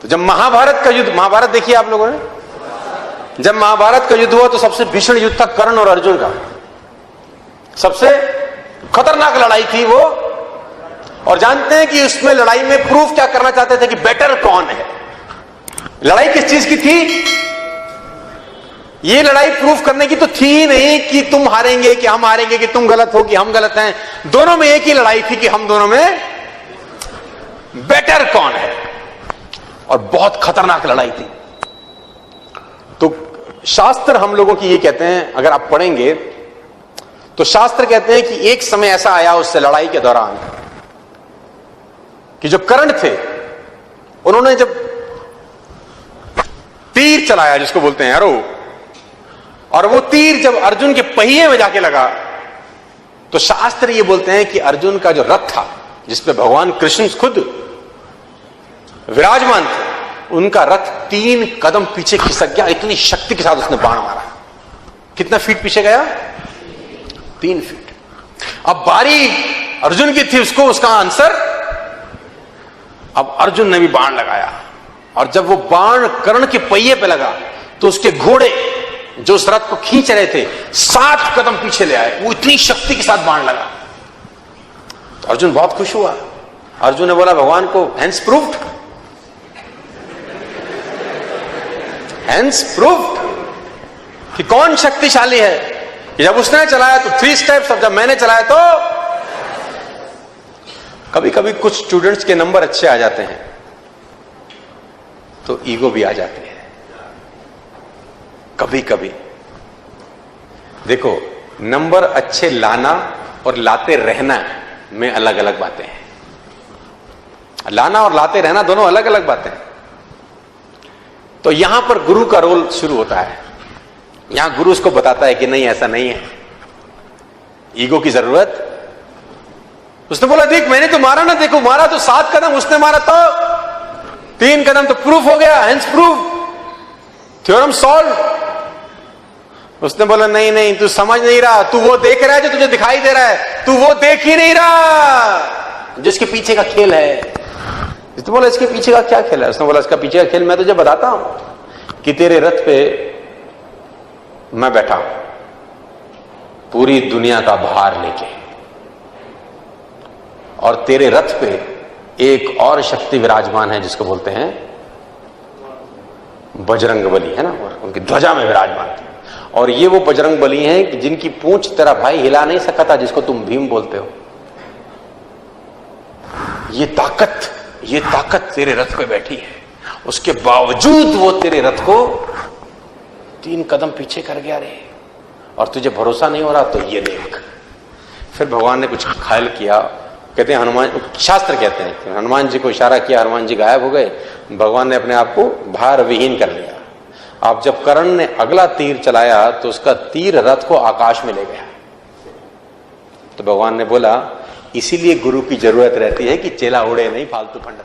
तो जब महाभारत का युद्ध, महाभारत देखिए आप लोगों ने, जब महाभारत का युद्ध हुआ तो सबसे भीषण युद्ध था कर्ण और अर्जुन का, सबसे खतरनाक लड़ाई थी वो। और जानते हैं कि उसमें लड़ाई में प्रूफ क्या करना चाहते थे कि बेटर कौन है। लड़ाई किस चीज की थी? ये लड़ाई प्रूफ करने की तो थी ही नहीं कि तुम हारेंगे कि हम हारेंगे, कि तुम गलत हो कि हम गलत हैं। दोनों में एक ही लड़ाई थी कि हम दोनों में बेटर कौन है। और बहुत खतरनाक लड़ाई थी। तो शास्त्र हम लोगों की ये कहते हैं, अगर आप पढ़ेंगे तो शास्त्र कहते हैं कि एक समय ऐसा आया उससे लड़ाई के दौरान कि जो कर्ण थे उन्होंने जब तीर चलाया, जिसको बोलते हैं एरो, और वो तीर जब अर्जुन के पहिए में जाके लगा तो शास्त्र ये बोलते हैं कि अर्जुन का जो रथ था, जिसपे भगवान कृष्ण खुद विराजमान थे, उनका रथ 3 कदम पीछे खिसक गया। इतनी शक्ति के साथ उसने बाण मारा। कितना फीट पीछे गया? 3 फीट। अब बारी अर्जुन की थी, उसको उसका आंसर। अब अर्जुन ने भी बाण लगाया और जब वो बाण कर्ण के पहिए पे लगा तो उसके घोड़े जो उस रथ को खींच रहे थे 7 कदम पीछे ले आए। वो इतनी शक्ति के साथ बाण लगा तो अर्जुन बहुत खुश हुआ। अर्जुन ने बोला भगवान को, हैंस प्रूव्ड, हैंस प्रूव्ड कि कौन शक्तिशाली है। कि जब उसने चलाया तो 3 स्टेप्स, अब जब मैंने चलाया तो कभी कभी कुछ स्टूडेंट्स के नंबर अच्छे आ जाते हैं तो ईगो भी आ जाती है। कभी कभी देखो, नंबर अच्छे लाना और लाते रहना में अलग अलग बातें हैं। लाना और लाते रहना दोनों अलग अलग बातें हैं। तो यहां पर गुरु का रोल शुरू होता है। यहां गुरु उसको बताता है कि नहीं, ऐसा नहीं है, ईगो की जरूरत। उसने बोला देख मैंने तो मारा ना, देखो मारा तो 7 कदम, उसने मारा तो 3 कदम, तो प्रूफ हो गया, हेंस प्रूफ, थ्योरम सॉल्व। उसने बोला नहीं नहीं, तू समझ नहीं रहा, तू वो देख रहा है जो तुझे दिखाई दे रहा है, तू वो देख ही नहीं रहा जिसके पीछे का खेल है। उसने बोला इसके पीछे का क्या खेल है? उसने बोला इसका पीछे का खेल मैं तुझे बताता हूं कि तेरे रथ पे मैं बैठा हूं पूरी दुनिया का भार लेके, और तेरे रथ पे एक और शक्ति विराजमान है जिसको बोलते हैं बजरंगबली, है ना, और उनकी ध्वजा में विराजमान थे। और ये वो बजरंगबली हैं कि जिनकी पूंछ तेरा भाई हिला नहीं सका था, जिसको तुम भीम बोलते हो। ये ताकत तेरे रथ पे बैठी है, उसके बावजूद वो तेरे रथ को 3 कदम पीछे कर गया रे। और तुझे भरोसा नहीं हो रहा तो ये देख। फिर भगवान ने कुछ ख्याल किया, कहते हैं हनुमान, शास्त्र कहते हैं कि हनुमान जी को इशारा किया, हनुमान जी गायब हो गए, भगवान ने अपने आप को भार विहीन कर लिया। अब जब कर्ण ने अगला तीर चलाया तो उसका तीर रथ को आकाश में ले गया। तो भगवान ने बोला इसीलिए गुरु की जरूरत रहती है कि चेला उड़े नहीं फालतू फंड।